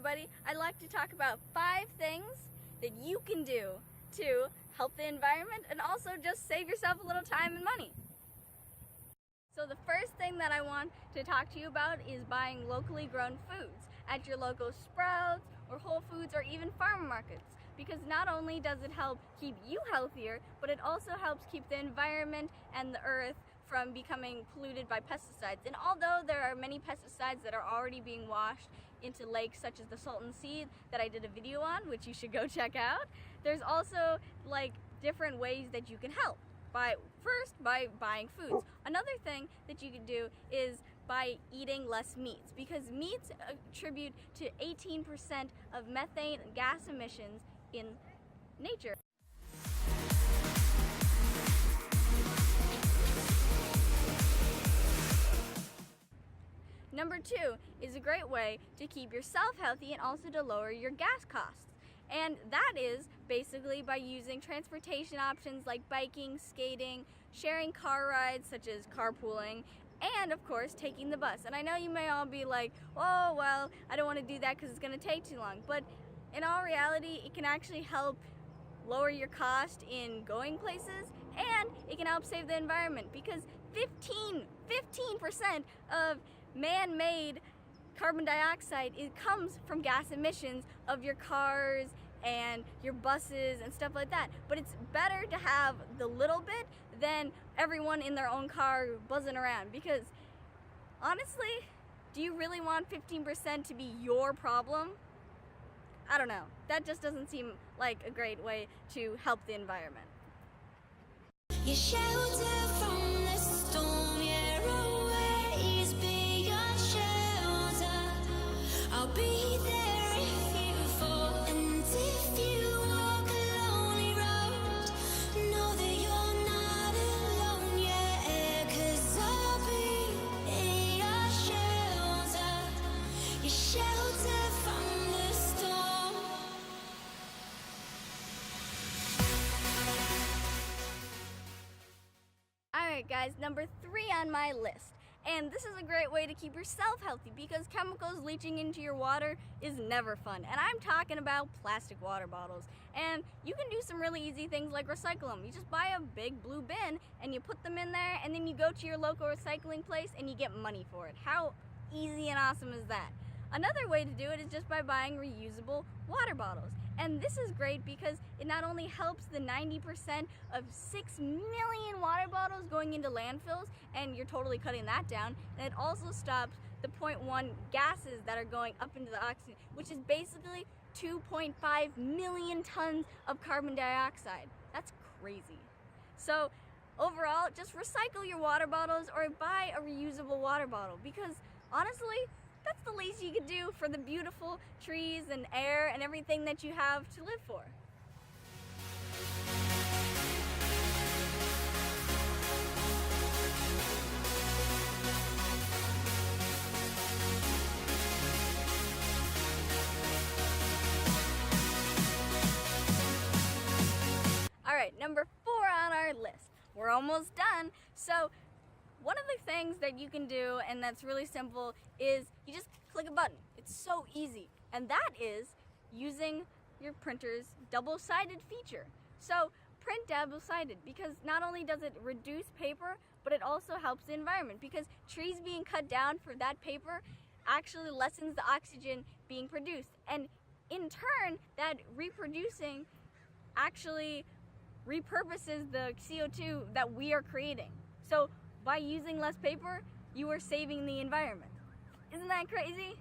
everybody. I'd like to talk about 5 things that you can do to help the environment and also just save yourself a little time and money. So the first thing that I want to talk to you about is buying locally grown foods at your local Sprouts or Whole Foods or even farm markets, because not only does it help keep you healthier, but it also helps keep the environment and the earth from becoming polluted by pesticides. And although there are many pesticides that are already being washed into lakes such as the Salton Sea that I did a video on, which you should go check out, there's also like different ways that you can help. First, by buying foods. Another thing that you can do is by eating less meats, because meats contribute to 18% of methane gas emissions in nature. Number 2 is a great way to keep yourself healthy and also to lower your gas costs. And that is basically by using transportation options like biking, skating, sharing car rides such as carpooling, and of course taking the bus. And I know you may all be like, oh well, I don't want to do that because it's going to take too long. But in all reality, it can actually help lower your cost in going places, and it can help save the environment, because 15% of man-made carbon dioxide, it comes from gas emissions of your cars and your buses and stuff like that. But it's better to have the little bit than everyone in their own car buzzing around, because honestly, do you really want 15% to be your problem? I don't know. That just doesn't seem like a great way to help the environment. You shelter from the storm, you're always be your shelter. I'll be there if you fall, and if you walk a lonely road, know that you're not alone, yeah, 'cause I'll be in your shelter, your shelter from the storm. Alright guys, number 3 on my list. And this is a great way to keep yourself healthy, because chemicals leaching into your water is never fun. And I'm talking about plastic water bottles. And you can do some really easy things like recycle them. You just buy a big blue bin and you put them in there, and then you go to your local recycling place and you get money for it. How easy and awesome is that? Another way to do it is just by buying reusable water bottles. And this is great because it not only helps the 90% of 6 million water bottles going into landfills, and you're totally cutting that down, and it also stops the 0.1 gases that are going up into the oxygen, which is basically 2.5 million tons of carbon dioxide. That's crazy. So overall, just recycle your water bottles or buy a reusable water bottle, because honestly, that's the least you could do for the beautiful trees and air and everything that you have to live for. Alright, number 4 on our list. We're almost done. So one of the things that you can do, and that's really simple, is you just click a button. It's so easy. And that is using your printer's double-sided feature. So print double-sided, because not only does it reduce paper, but it also helps the environment, because trees being cut down for that paper actually lessens the oxygen being produced. And in turn, that reproducing actually repurposes the CO2 that we are creating. So by using less paper, you are saving the environment. Isn't that crazy?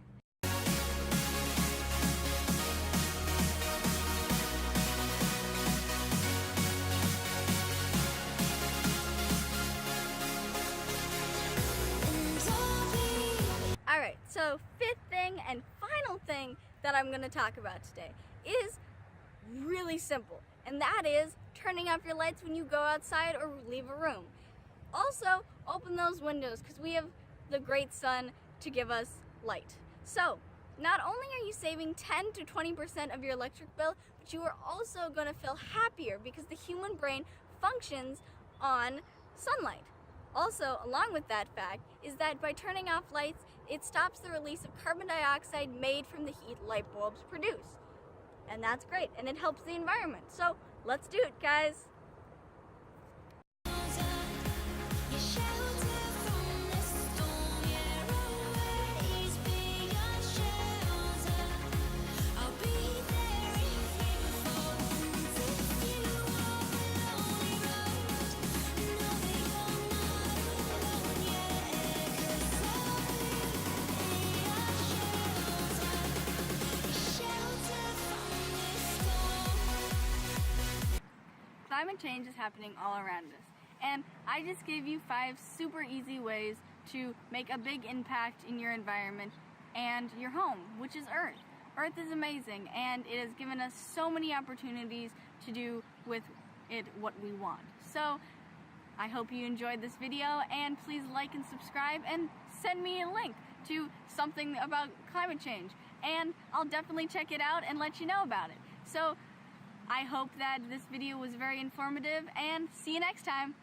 Alright, so 5th thing and final thing that I'm going to talk about today is really simple, and that is turning off your lights when you go outside or leave a room. Also, open those windows, because we have the great sun to give us light. So, not only are you saving 10 to 20% of your electric bill, but you are also going to feel happier, because the human brain functions on sunlight. Also, along with that fact, is that by turning off lights, it stops the release of carbon dioxide made from the heat light bulbs produce. And that's great, and it helps the environment. So let's do it, guys. You shelter from the storm, yeah, always be your shelter. I'll be there if you fall, and if you walk a lonely road, know that you're not alone, yeah, 'cause I'll be your shelter from the storm. Climate change is happening all around us, and I just gave you 5 super easy ways to make a big impact in your environment and your home, which is Earth. Earth is amazing, and it has given us so many opportunities to do with it what we want. So I hope you enjoyed this video, and please like and subscribe and send me a link to something about climate change, and I'll definitely check it out and let you know about it. So I hope that this video was very informative, and see you next time.